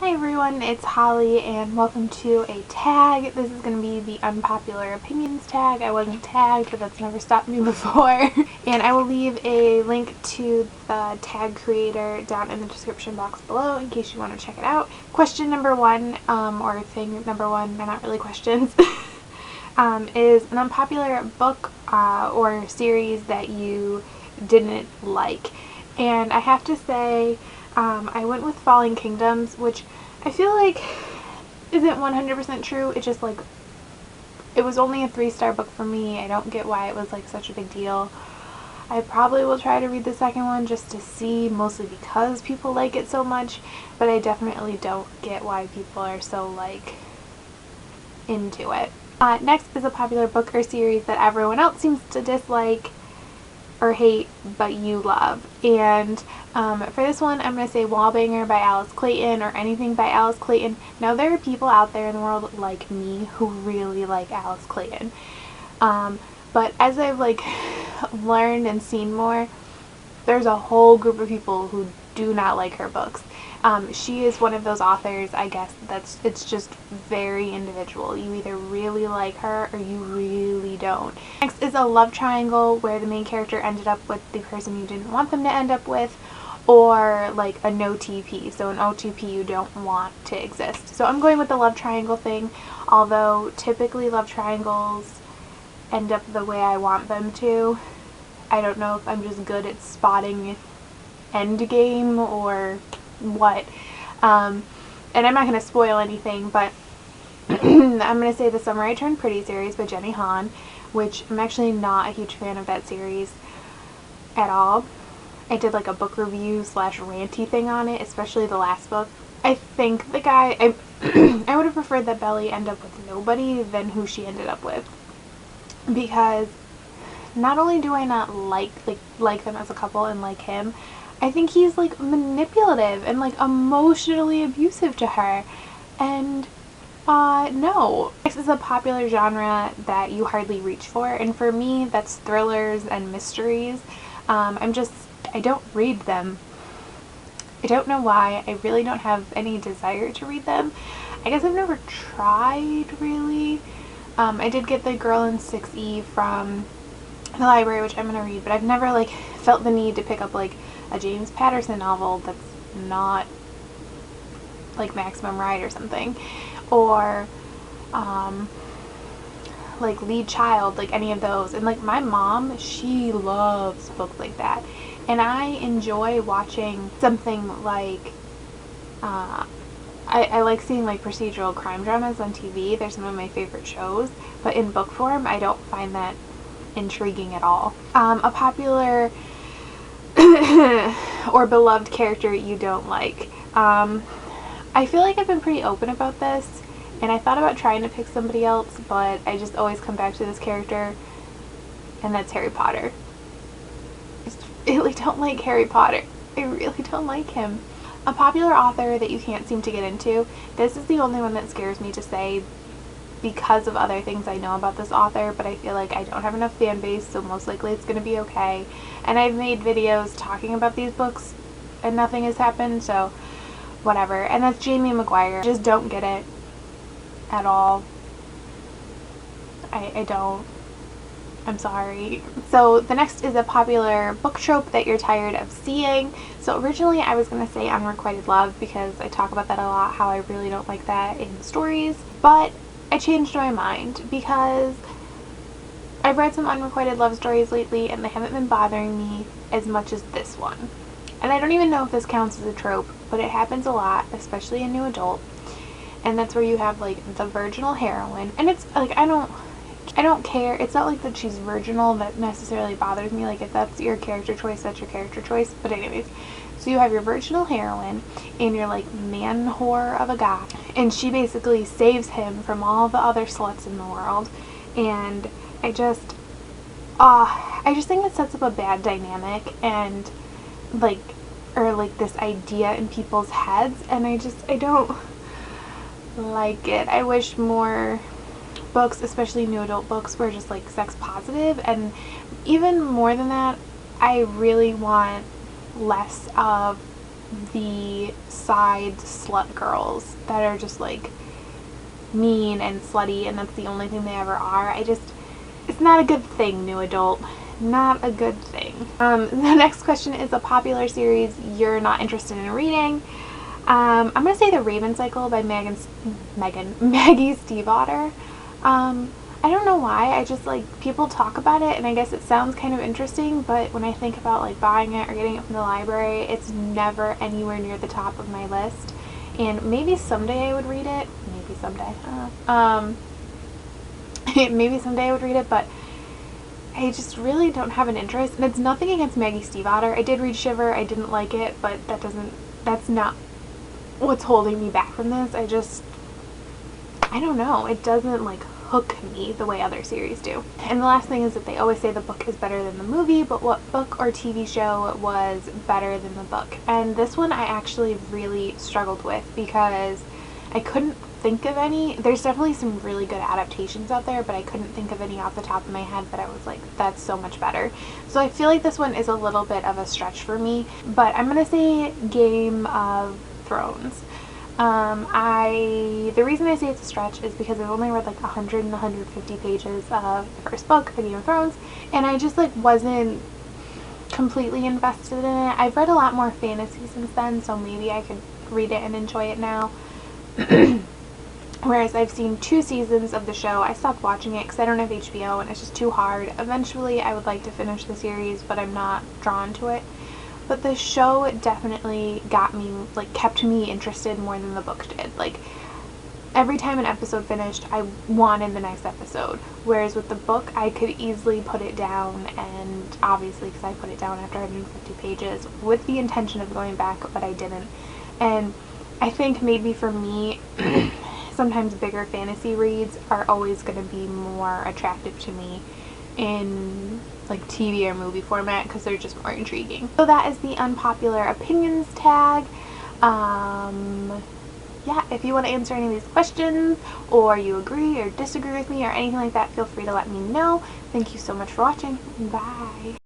Hi everyone, it's Holly and welcome to a tag. This is going to be the unpopular opinions tag. I wasn't tagged, but that's never stopped me before. And I will leave a link to the tag creator down in the description box below in case you want to check it out. Question number one, or thing number one, they're not really questions, is an unpopular book or series that you didn't like. And I have to say, I went with Falling Kingdoms, which I feel like isn't 100% true. It just like, it was only a 3-star book for me. I don't get why it was like such a big deal. I probably will try to read the second one just to see, mostly because people like it so much, but I definitely don't get why people are so like into it. Next is a popular book or series that everyone else seems to dislike or hate, but you love. And for this one, I'm going to say Wallbanger by Alice Clayton or anything by Alice Clayton. Now, there are people out there in the world like me who really like Alice Clayton. But as I've like learned and seen more, there's a whole group of people who do not like her books. She is one of those authors, I guess, it's just very individual. You either really like her or you really don't. Next is a love triangle where the main character ended up with the person you didn't want them to end up with, or like a no TP, so an OTP you don't want to exist. So I'm going with the love triangle thing, although typically love triangles end up the way I want them to. I don't know if I'm just good at spotting endgame or what. And I'm not going to spoil anything, but I'm going to say the Summer I Turned Pretty series by Jenny Han, which I'm actually not a huge fan of that series at all. I did like a book review / ranty thing on it, especially the last book. I think the guy, I would have preferred that Belly end up with nobody than who she ended up with, because not only do I not like them as a couple and like him, I think he's like manipulative and like emotionally abusive to her. And no. This is a popular genre that you hardly reach for, and for me that's thrillers and mysteries. I don't read them. I don't know why. I really don't have any desire to read them. I guess I've never tried, really. I did get The Girl in 6E from the library, which I'm going to read, but I've never like felt the need to pick up like a James Patterson novel that's not like Maximum Ride or something, or like Lead Child, like any of those. And like my mom, she loves books like that, and I enjoy watching something like I like seeing like procedural crime dramas on TV. They're some of my favorite shows, but in book form I don't find that intriguing at all. A popular or beloved character you don't like. I feel like I've been pretty open about this, and I thought about trying to pick somebody else, but I just always come back to this character, and that's Harry Potter. I just really don't like Harry Potter. I really don't like him. A popular author that you can't seem to get into. This is the only one that scares me to say because of other things I know about this author, but I feel like I don't have enough fan base, so most likely it's going to be okay. And I've made videos talking about these books and nothing has happened, so whatever. And that's Jamie McGuire. I just don't get it at all. I don't. I'm sorry. So the next is a popular book trope that you're tired of seeing. So originally I was going to say Unrequited Love, because I talk about that a lot, how I really don't like that in stories, but I changed my mind because I've read some unrequited love stories lately and they haven't been bothering me as much as this one. And I don't even know if this counts as a trope, but it happens a lot, especially in new adult. And that's where you have like the virginal heroine, and it's like I don't care. It's not like that she's virginal that necessarily bothers me. Like if that's your character choice, that's your character choice. But anyways, so you have your virginal heroine and your like man whore of a guy, and she basically saves him from all the other sluts in the world. And I just think it sets up a bad dynamic and like, or like this idea in people's heads, and I don't like it. I wish more books, especially new adult books, were just like sex positive, and even more than that, I really want less of the side slut girls that are just like mean and slutty, and that's the only thing they ever are. It's not a good thing, new adult. Not a good thing. The next question is a popular series you're not interested in reading. I'm gonna say The Raven Cycle by Maggie Stiefvater. I don't know why, I just like, people talk about it and I guess it sounds kind of interesting, but when I think about like buying it or getting it from the library, it's never anywhere near the top of my list. And maybe someday I would read it. Maybe someday. Maybe someday I would read it, but I just really don't have an interest. And it's nothing against Maggie Stiefvater. I did read Shiver. I didn't like it, but that's not what's holding me back from this. I don't know. It doesn't like hook me the way other series do. And the last thing is that they always say the book is better than the movie, but what book or TV show was better than the book? And this one I actually really struggled with because I couldn't think of any. There's definitely some really good adaptations out there, but I couldn't think of any off the top of my head that I was like, that's so much better. So I feel like this one is a little bit of a stretch for me, but I'm gonna say Game of Thrones. The reason I say it's a stretch is because I've only read like 100 and 150 pages of the first book, Game of Thrones, and I just like wasn't completely invested in it. I've read a lot more fantasy since then, so maybe I could read it and enjoy it now. Whereas I've seen 2 seasons of the show. I stopped watching it because I don't have HBO and it's just too hard. Eventually I would like to finish the series, but I'm not drawn to it. But the show definitely got me, like, kept me interested more than the book did. Like, every time an episode finished, I wanted the next episode. Whereas with the book, I could easily put it down, and obviously, because I put it down after 150 pages, with the intention of going back, but I didn't. And I think maybe for me, sometimes bigger fantasy reads are always going to be more attractive to me in like TV or movie format because they're just more intriguing. So that is the unpopular opinions tag. Yeah, if you want to answer any of these questions, or you agree or disagree with me or anything like that, feel free to let me know. Thank you so much for watching. Bye.